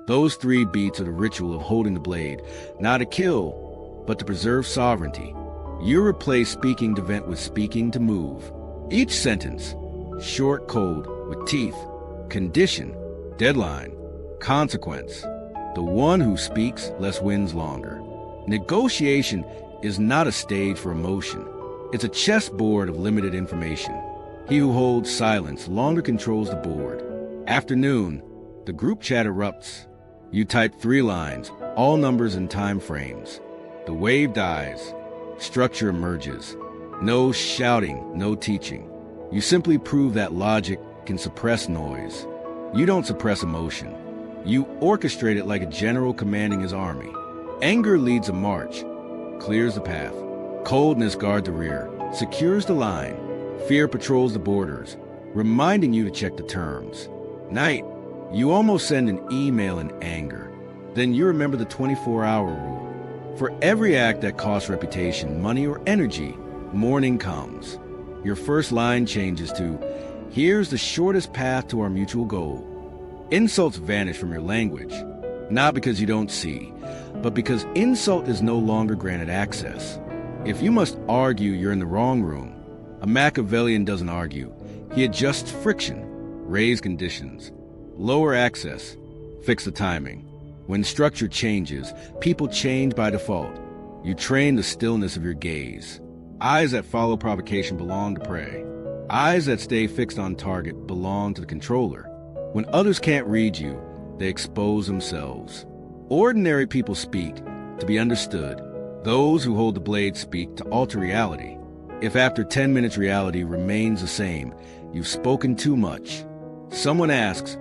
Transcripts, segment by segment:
Those 3 beats are the ritual of holding the blade, not to kill, but to preserve sovereignty. You replace speaking to vent with speaking to move. Each sentence, short, cold, with teeth, condition, deadline, consequence. The one who speaks less wins longer. Negotiation is not a stage for emotion. It's a chessboard of limited information. He who holds silence longer controls the board. Afternoon, the group chat erupts. You type 3 lines, all numbers and time frames. The wave dies. Structure emerges. No shouting, no teaching. You simply prove that logic can suppress noise. You don't suppress emotion. You orchestrate it like a general commanding his army. Anger leads a march, clears the path. Coldness guards the rear, secures the line. Fear patrols the borders, reminding you to check the terms. Night, you almost send an email in anger. Then you remember the 24-hour rule. For every act that costs reputation, money, or energy, morning comes. Your first line changes to, "Here's the shortest path to our mutual goal." Insults vanish from your language, not because you don't see, but because insult is no longer granted access. If you must argue, you're in the wrong room. A Machiavellian doesn't argue. He adjusts friction, raise conditions, lower access, fix the timing. When structure changes, people change by default. You train the stillness of your gaze. Eyes that follow provocation belong to prey. Eyes that stay fixed on target belong to the controller. When others can't read you, they expose themselves. Ordinary people speak to be understood. Those who hold the blade speak to alter reality. If after 10 minutes reality remains the same, you've spoken too much. Someone asks,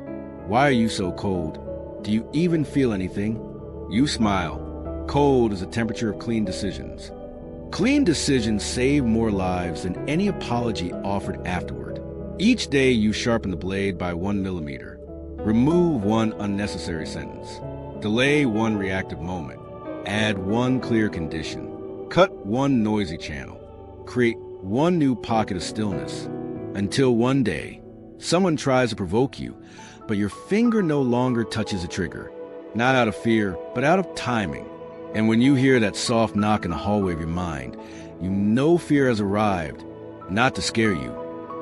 "Why are you so cold? Do you even feel anything?" You smile. Cold is the temperature of clean decisions. Clean decisions save more lives than any apology offered afterward. Each day you sharpen the blade by 1 millimeter. Remove 1 unnecessary sentence. Delay 1 reactive moment. Add 1 clear condition. Cut 1 noisy channel. Create 1 new pocket of stillness. Until one day, someone tries to provoke you, but your finger no longer touches the trigger. Not out of fear, but out of timing. And when you hear that soft knock in the hallway of your mind, you know fear has arrived, not to scare you,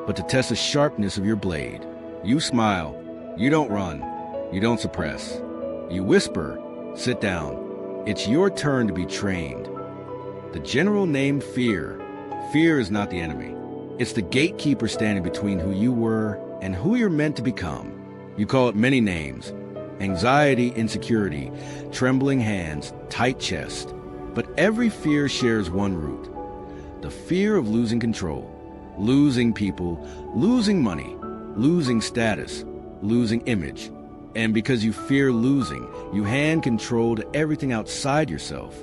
but to test the sharpness of your blade. You smile. You don't run. You don't suppress. You whisper, "Sit down. It's your turn to be trained." The general named fear. Fear is not the enemy. It's the gatekeeper standing between who you were and who you're meant to become. You call it many names: anxiety, insecurity, trembling hands, tight chest. But every fear shares one root: the fear of losing control, losing people, losing money, losing status, losing image. And because you fear losing, you hand control to everything outside yourself.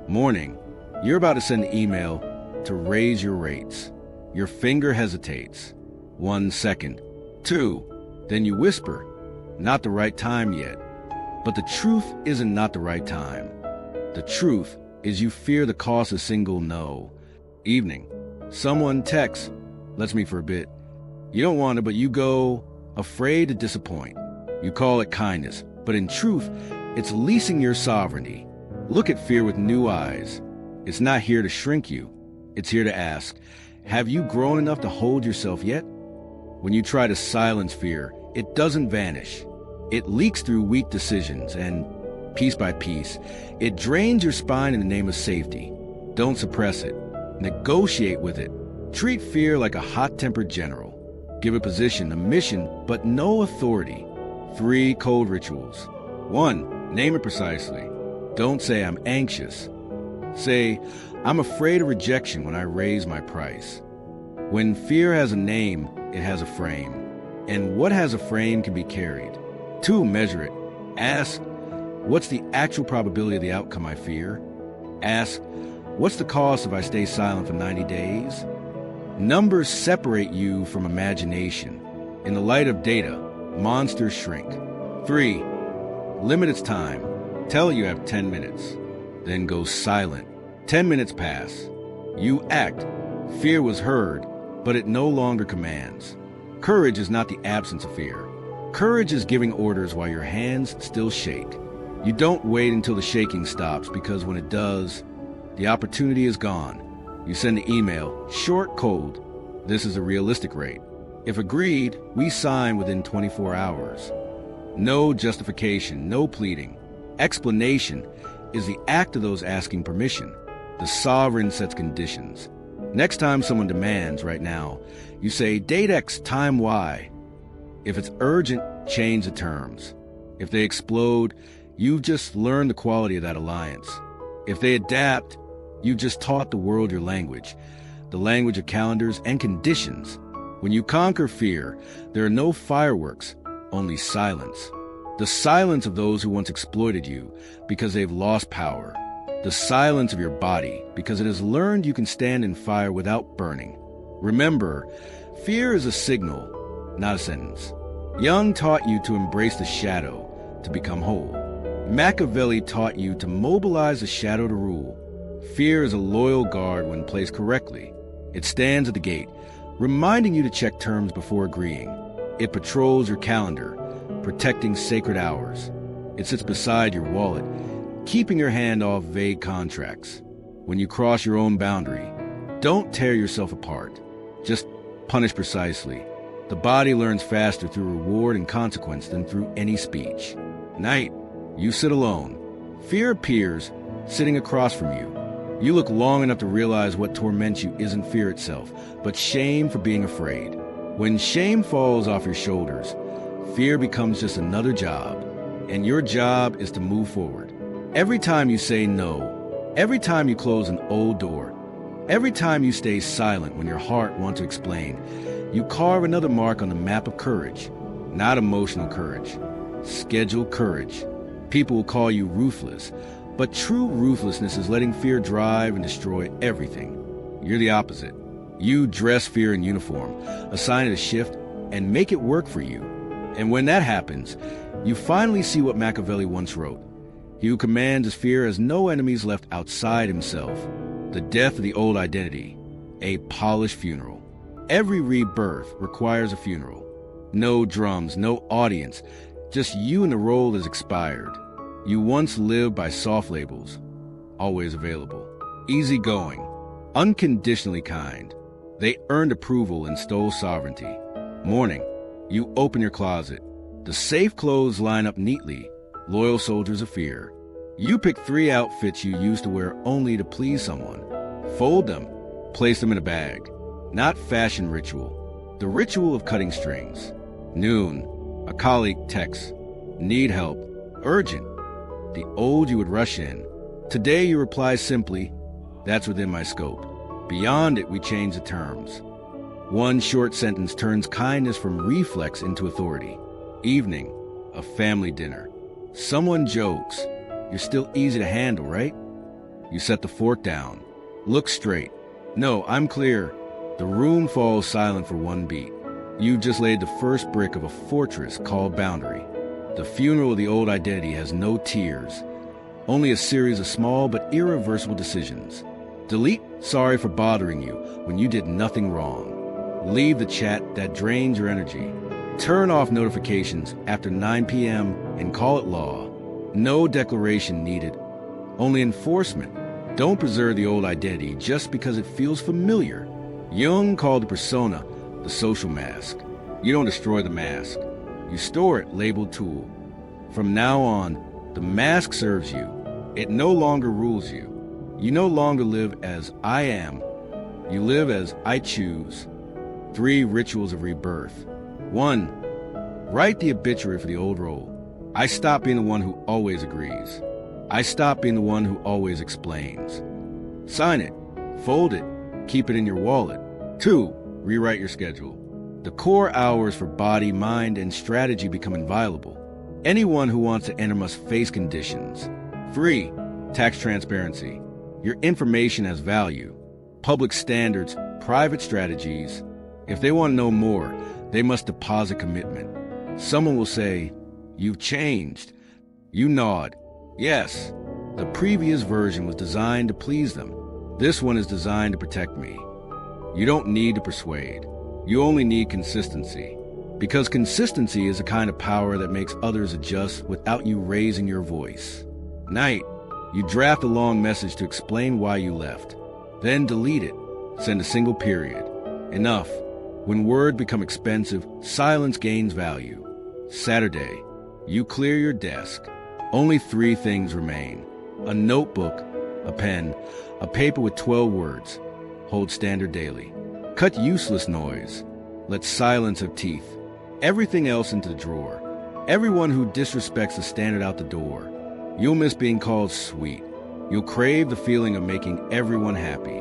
Morning, you're about to send an email to raise your rates. Your finger hesitates. 1 second. 2. Then you whisper, "Not the right time yet." But the truth isn't not the right time. The truth is you fear the cost of a single no. Evening. Someone texts, "Let's meet for a bit." You don't want to, but you go, afraid to disappoint. You call it kindness, but in truth, it's leasing your sovereignty. Look at fear with new eyes. It's not here to shrink you. It's here to ask, have you grown enough to hold yourself yet? When you try to silence fear, it doesn't vanish. It leaks through weak decisions, and piece by piece, it drains your spine in the name of safety. Don't suppress it. Negotiate with it. Treat fear like a hot-tempered general. Give a position, a mission, but no authority. 3 cold rituals. 1. Name it precisely. Don't say "I'm anxious." Say, "I'm afraid of rejection when I raise my price." When fear has a name, it has a frame. And what has a frame can be carried. 2. Measure it. Ask, what's the actual probability of the outcome I fear? Ask, what's the cost if I stay silent for 90 days? Numbers separate you from imagination. In the light of data, monsters shrink. 3. Limit its time. Tell you have 10 minutes. Then go silent. 10 minutes pass. You act. Fear was heard, but it no longer commands. Courage is not the absence of fear. Courage is giving orders while your hands still shake. You don't wait until the shaking stops, because when it does, the opportunity is gone. You send an email, short, cold. This is a realistic rate. If agreed, we sign within 24 hours. No justification, no pleading. Explanation is the act of those asking permission. The sovereign sets conditions. Next time someone demands right now, you say date X, time Y. If it's urgent, change the terms. If they explode, you've just learned the quality of that alliance. If they adapt, you've just taught the world your language, the language of calendars and conditions. When you conquer fear, there are no fireworks, only silence. The silence of those who once exploited you because they've lost power. The silence of your body because it has learned you can stand in fire without burning. Remember, fear is a signal, not a sentence. Jung taught you to embrace the shadow, to become whole. Machiavelli taught you to mobilize the shadow to rule. Fear is a loyal guard when placed correctly. It stands at the gate, reminding you to check terms before agreeing. It patrols your calendar, protecting sacred hours. It sits beside your wallet, keeping your hand off vague contracts. When you cross your own boundary, don't tear yourself apart. Just punish precisely. The body learns faster through reward and consequence than through any speech. Night, you sit alone. Fear appears, sitting across from you. You look long enough to realize what torments you isn't fear itself, but shame for being afraid. When shame falls off your shoulders, fear becomes just another job, and your job is to move forward. Every time you say no, every time you close an old door, every time you stay silent when your heart wants to explain, you carve another mark on the map of courage. Not emotional courage, scheduled courage. People will call you ruthless, but true ruthlessness is letting fear drive and destroy everything. You're the opposite. You dress fear in uniform, assign it a shift, and make it work for you. And when that happens, you finally see what Machiavelli once wrote. He who commands his fear has no enemies left outside himself. The death of the old identity, a polished funeral. Every rebirth requires a funeral. No drums, no audience, just you and the role is expired. You once lived by soft labels, always available, easygoing, unconditionally kind. They earned approval and stole sovereignty. Morning, you open your closet. The safe clothes line up neatly, loyal soldiers of fear. You pick 3 outfits you used to wear only to please someone. Fold them, place them in a bag. Not fashion ritual, the ritual of cutting strings. Noon, a colleague texts, need help, urgent. The old you would rush in. Today you reply simply, that's within my scope. Beyond it, we change the terms. One short sentence turns kindness from reflex into authority. Evening, a family dinner. Someone jokes. You're still easy to handle, right? You set the fork down. Look straight. No, I'm clear. The room falls silent for one beat. You've just laid the first brick of a fortress called boundary. The funeral of the old identity has no tears, only a series of small but irreversible decisions. Delete sorry for bothering you when you did nothing wrong. Leave the chat that drains your energy. Turn off notifications after 9 p.m. and call it law. No declaration needed, only enforcement. Don't preserve the old identity just because it feels familiar. Jung called the persona the social mask. You don't destroy the mask. You store it labeled tool. From now on, the mask serves you. It no longer rules you. You no longer live as I am. You live as I choose. 3 rituals of rebirth. 1. Write the obituary for the old role. I stop being the one who always agrees. I stop being the one who always explains. Sign it, fold it, keep it in your wallet. 2. Rewrite your schedule. The core hours for body, mind, and strategy become inviolable. Anyone who wants to enter must face conditions. 3. Tax transparency. Your information has value. Public standards, private strategies. If they want to know more, they must deposit commitment. Someone will say, "You've changed." You nod. Yes, the previous version was designed to please them. This one is designed to protect me. You don't need to persuade. You only need consistency. Because consistency is a kind of power that makes others adjust without you raising your voice. Night, you draft a long message to explain why you left. Then delete it. Send a single period. Enough. When words become expensive, silence gains value. Saturday, you clear your desk. Only 3 things remain: a notebook, a pen, a paper with 12 words. Hold standard daily. Cut useless noise. Let silence have teeth. Everything else into the drawer. Everyone who disrespects the standard out the door. You'll miss being called sweet. You'll crave the feeling of making everyone happy.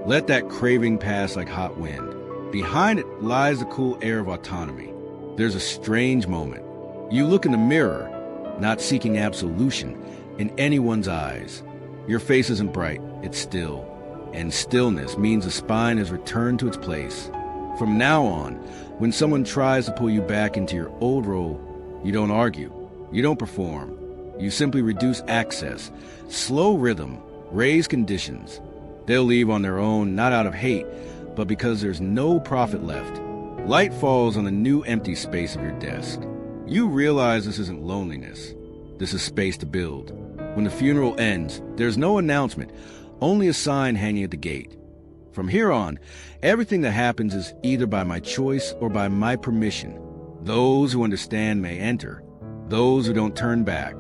Let that craving pass like hot wind. Behind it lies the cool air of autonomy. There's a strange moment. You look in the mirror, not seeking absolution in anyone's eyes. Your face isn't bright, it's still. And stillness means the spine has returned to its place. From now on, when someone tries to pull you back into your old role, you don't argue, you don't perform. You simply reduce access, slow rhythm, raise conditions. They'll leave on their own, not out of hate, but because there's no profit left. Light falls on the new empty space of your desk. You realize this isn't loneliness. This is space to build. When the funeral ends, there's no announcement, only a sign hanging at the gate. From here on, everything that happens is either by my choice or by my permission. Those who understand may enter, those who don't turn back.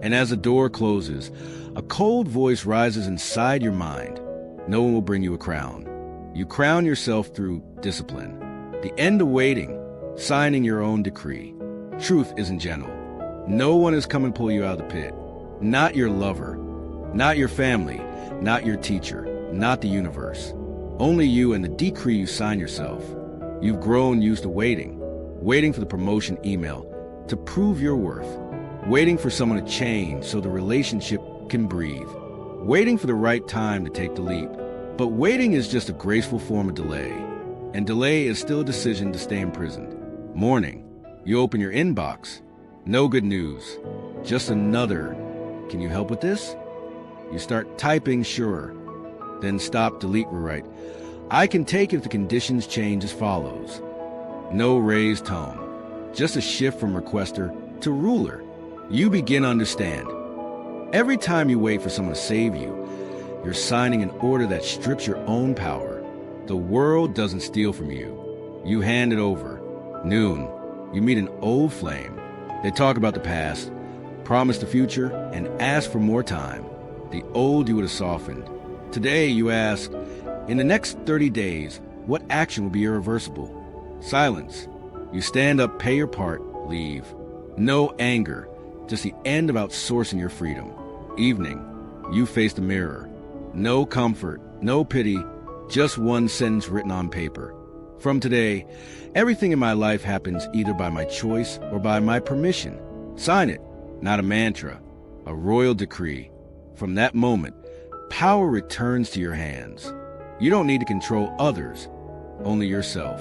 And as the door closes, a cold voice rises inside your mind. No one will bring you a crown. You crown yourself through discipline. The end of waiting, signing your own decree. Truth isn't gentle. No one has come and pull you out of the pit. Not your lover, not your family, not your teacher, not the universe. Only you and the decree you sign yourself. You've grown used to waiting for the promotion email to prove your worth, waiting for someone to change so the relationship can breathe, waiting for the right time to take the leap. But waiting is just a graceful form of delay, and delay is still a decision to stay imprisoned. Morning, you open your inbox. No good news, just another, "Can you help with this?" You start typing, sure. Then stop, delete, rewrite. I can take it if the conditions change as follows. No raised tone, just a shift from requester to ruler. You begin to understand. Every time you wait for someone to save you, you're signing an order that strips your own power. The world doesn't steal from you. You hand it over. Noon, you meet an old flame. They talk about the past, promise the future, and ask for more time. The old you would have softened. Today you ask, in the next 30 days, what action will be irreversible? Silence. You stand up, pay your part, leave. No anger, just the end of outsourcing your freedom. Evening, you face the mirror. No comfort, no pity, just one sentence written on paper. From today, everything in my life happens either by my choice or by my permission. Sign it, not a mantra, a royal decree. From that moment, power returns to your hands. You don't need to control others, only yourself.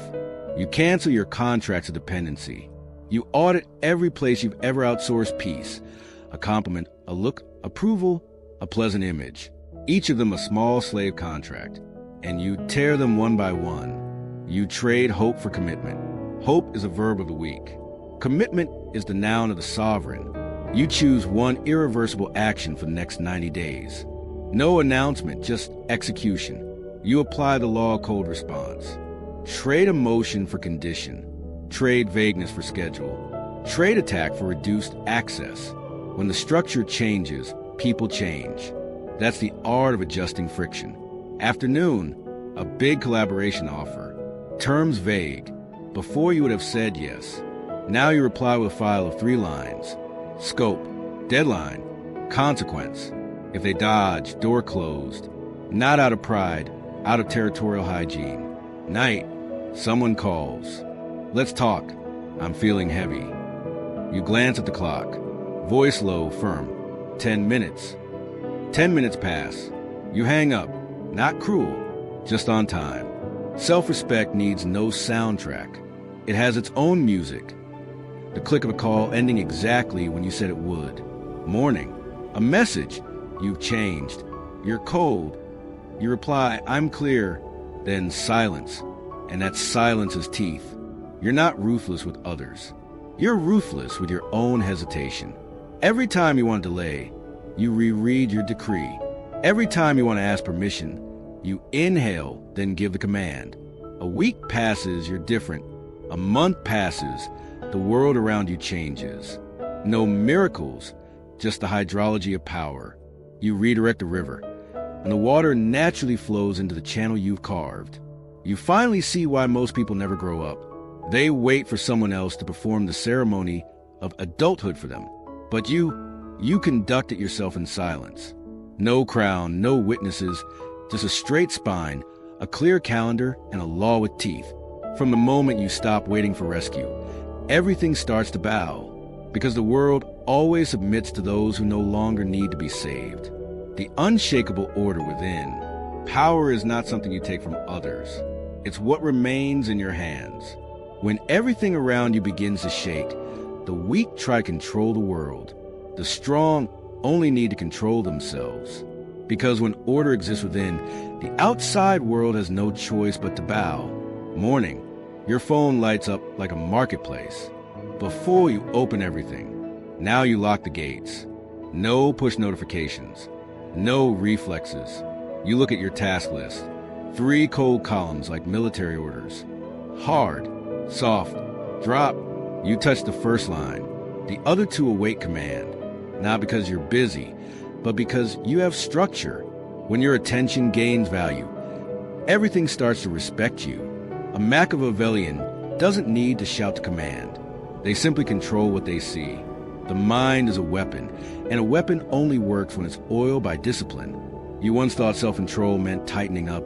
You cancel your contracts of dependency. You audit every place you've ever outsourced peace, a compliment, a look, approval, a pleasant image. Each of them a small slave contract, and you tear them one by one. You trade hope for commitment. Hope is a verb of the week. Commitment is the noun of the sovereign. You choose one irreversible action for the next 90 days. No announcement, just execution. You apply the law code response. Trade emotion for condition. Trade vagueness for schedule. Trade attack for reduced access. When the structure changes, people change. That's the art of adjusting friction. Afternoon, a big collaboration offer. Terms vague. Before you would have said yes. Now you reply with a file of 3 lines. Scope, deadline, consequence. If they dodge, door closed. Not out of pride, out of territorial hygiene. Night, someone calls. Let's talk. I'm feeling heavy. You glance at the clock. Voice low, firm. 10 minutes. 10 minutes pass. You hang up. Not cruel, just on time. Self-respect needs no soundtrack. It has its own music. The click of a call ending exactly when you said it would. Morning, a message. You've changed. You're cold. You reply, I'm clear. Then silence. And that silence is teeth. You're not ruthless with others. You're ruthless with your own hesitation. Every time you want to delay, you reread your decree. Every time you want to ask permission, you inhale, then give the command. A week passes, you're different. A month passes, the world around you changes. No miracles, just the hydrology of power. You redirect the river, and the water naturally flows into the channel you've carved. You finally see why most people never grow up. They wait for someone else to perform the ceremony of adulthood for them. But you conduct it yourself in silence. No crown, no witnesses, just a straight spine, a clear calendar, and a law with teeth. From the moment you stop waiting for rescue, everything starts to bow, because the world always submits to those who no longer need to be saved. The unshakable order within. Power is not something you take from others. It's what remains in your hands. When everything around you begins to shake, the weak try to control the world. The strong only need to control themselves. Because when order exists within, the outside world has no choice but to bow. Morning, your phone lights up like a marketplace. Before you open everything, now you lock the gates. No push notifications. No reflexes. You look at your task list. 3 cold columns like military orders. Hard, soft, drop. You touch the first line. The other 2 await command. Not because you're busy, but because you have structure. When your attention gains value, everything starts to respect you. A Machiavellian doesn't need to shout to command. They simply control what they see. The mind is a weapon, and a weapon only works when it's oiled by discipline. You once thought self-control meant tightening up,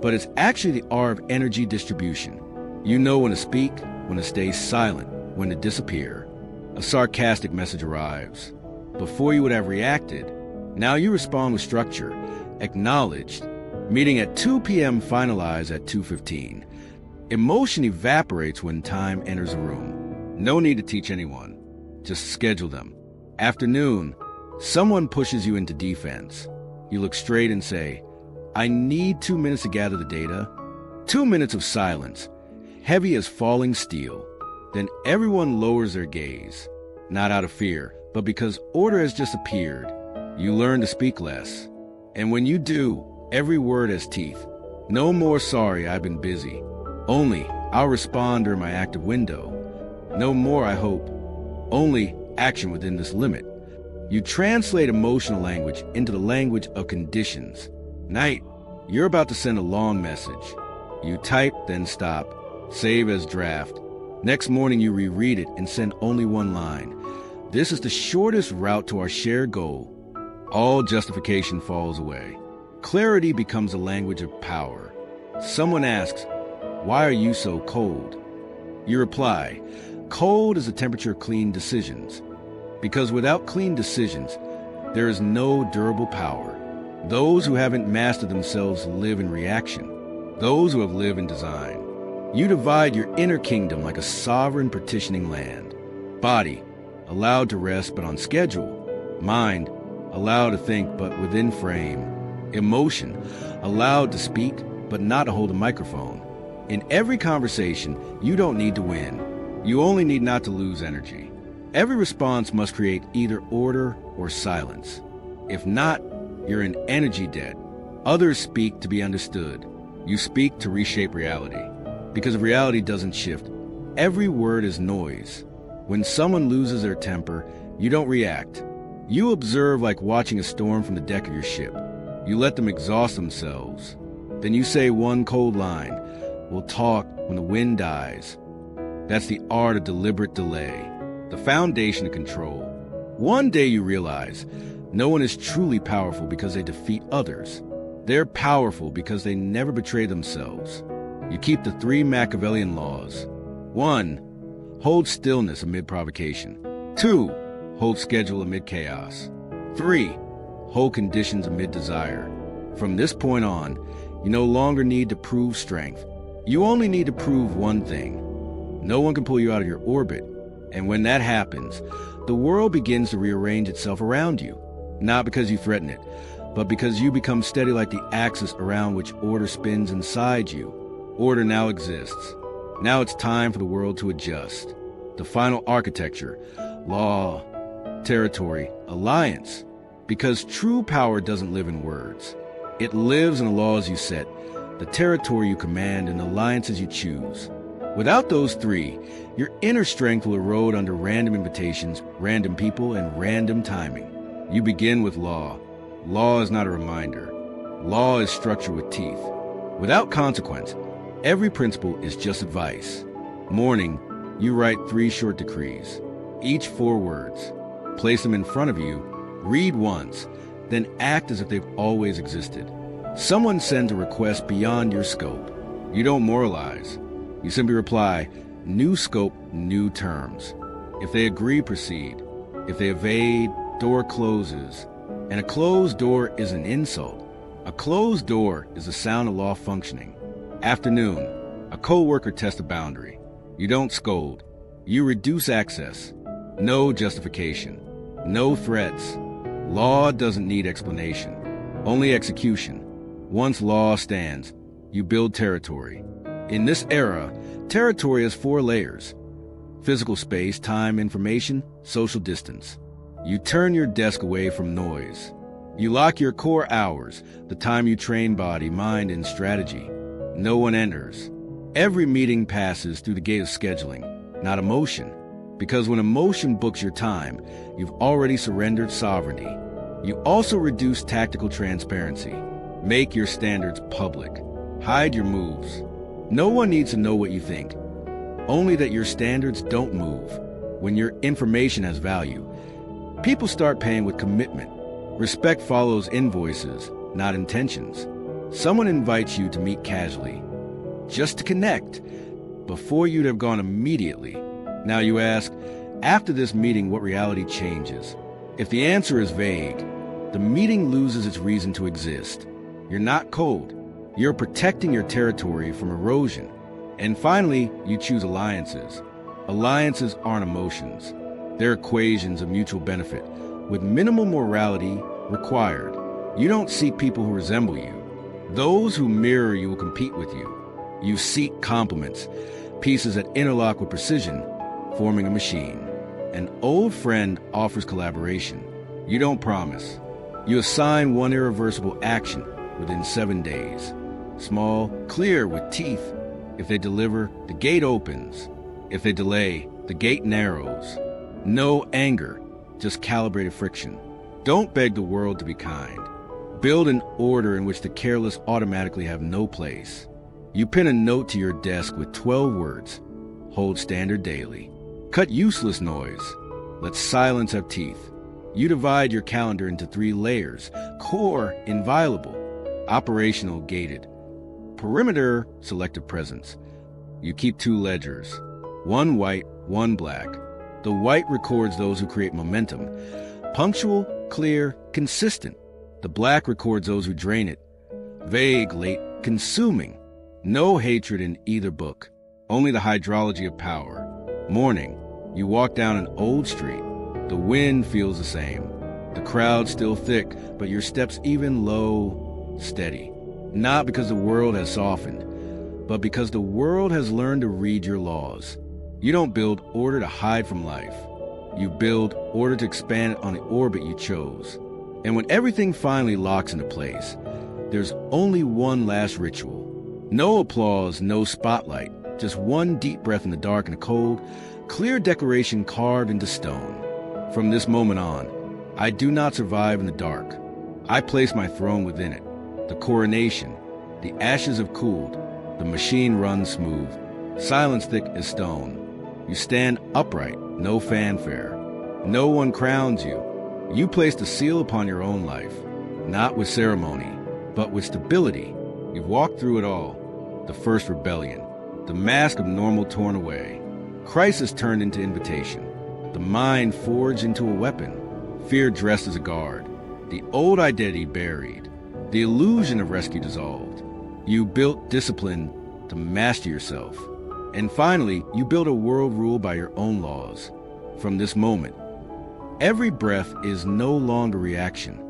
but it's actually the art of energy distribution. You know when to speak, when to stay silent, when to disappear. A sarcastic message arrives. Before you would have reacted, now you respond with structure, acknowledged. Meeting at 2 p.m. finalized at 2:15. Emotion evaporates when time enters a room. No need to teach anyone. Just schedule them. Afternoon, someone pushes you into defense. You look straight and say, I need 2 minutes to gather the data. 2 minutes of silence, heavy as falling steel. Then everyone lowers their gaze, not out of fear, but because order has just appeared. You learn to speak less. And when you do, every word has teeth. No more sorry, I've been busy. Only, I'll respond during my active window. No more, I hope. Only action within this limit. You translate emotional language into the language of conditions. Night, you're about to send a long message. You type, then stop. Save as draft. Next morning, you reread it and send only 1 line. This is the shortest route to our shared goal. All justification falls away. Clarity becomes a language of power. Someone asks, why are you so cold? You reply, cold is the temperature of clean decisions. Because without clean decisions, there is no durable power. Those who haven't mastered themselves live in reaction. Those who have lived in design. You divide your inner kingdom like a sovereign partitioning land. Body, allowed to rest but on schedule. Mind, allowed to think but within frame. Emotion, allowed to speak but not to hold a microphone. In every conversation, you don't need to win. You only need not to lose energy. Every response must create either order or silence. If not, you're in energy debt. Others speak to be understood. You speak to reshape reality. Because if reality doesn't shift, every word is noise. When someone loses their temper, you don't react. You observe like watching a storm from the deck of your ship. You let them exhaust themselves. Then you say 1 cold line. We'll talk when the wind dies. That's the art of deliberate delay, the foundation of control. One day you realize no one is truly powerful because they defeat others. They're powerful because they never betray themselves. You keep the 3 Machiavellian laws. 1, hold stillness amid provocation. 2, hold schedule amid chaos. 3, hold conditions amid desire. From this point on, you no longer need to prove strength. You only need to prove one thing. No one can pull you out of your orbit. And when that happens, the world begins to rearrange itself around you. Not because you threaten it, but because you become steady like the axis around which order spins inside you. Order now exists. Now it's time for the world to adjust. The final architecture, law, territory, alliance. Because true power doesn't live in words. It lives in the laws you set, the territory you command, and the alliances you choose. Without those three, your inner strength will erode under random invitations, random people, and random timing. You begin with law. Law is not a reminder. Law is structure with teeth. Without consequence, every principle is just advice. Morning, you write 3 short decrees, each 4 words. Place them in front of you, read once, then act as if they've always existed. Someone sends a request beyond your scope. You don't moralize. You simply reply, new scope, new terms. If they agree, proceed. If they evade, door closes. And a closed door is an insult. A closed door is the sound of law functioning. Afternoon, a co-worker tests a boundary. You don't scold. You reduce access. No justification. No threats. Law doesn't need explanation. Only execution. Once law stands, you build territory. In this era, territory has 4 layers. Physical space, time, information, social distance. You turn your desk away from noise. You lock your core hours, the time you train body, mind, and strategy. No one enters. Every meeting passes through the gate of scheduling, not emotion. Because when emotion books your time, you've already surrendered sovereignty. You also reduce tactical transparency. Make your standards public. Hide your moves. No one needs to know what you think. Only that your standards don't move. When your information has value, people start paying with commitment. Respect follows invoices, not intentions. Someone invites you to meet casually, just to connect, before you'd have gone immediately. Now you ask, after this meeting, what reality changes? If the answer is vague, the meeting loses its reason to exist. You're not cold. You're protecting your territory from erosion. And finally, you choose alliances. Alliances aren't emotions. They're equations of mutual benefit, with minimal morality required. You don't seek people who resemble you. Those who mirror you will compete with you. You seek complements, pieces that interlock with precision, forming a machine. An old friend offers collaboration. You don't promise. You assign one irreversible action within 7 days. Small, clear, with teeth. If they deliver, the gate opens. If they delay, the gate narrows. No anger, just calibrated friction. Don't beg the world to be kind. Build an order in which the careless automatically have no place. You pin a note to your desk with 12 words. Hold standard daily. Cut useless noise. Let silence have teeth. You divide your calendar into 3 layers. Core, inviolable. Operational, gated. Perimeter, selective presence. You keep 2 ledgers. One white, one black. The white records those who create momentum. Punctual, clear, consistent. The black records those who drain it. Vague, late, consuming. No hatred in either book. Only the hydrology of power. Morning, you walk down an old street. The wind feels the same. The crowd still thick, but your steps even low, steady. Not because the world has softened, but because the world has learned to read your laws. You don't build order to hide from life. You build order to expand on the orbit you chose. And when everything finally locks into place, there's only one last ritual. No applause, no spotlight, just one deep breath in the dark and the cold, clear declaration carved into stone. From this moment on, I do not survive in the dark. I place my throne within it. The coronation, the ashes have cooled, the machine runs smooth, silence thick as stone. You stand upright, no fanfare. No one crowns you. You place the seal upon your own life, not with ceremony, but with stability. You've walked through it all. The first rebellion, the mask of normal torn away, crisis turned into invitation, the mind forged into a weapon, fear dressed as a guard, the old identity buried, the illusion of rescue dissolved. You built discipline to master yourself. And finally, you build a world ruled by your own laws. From this moment, every breath is no longer reaction.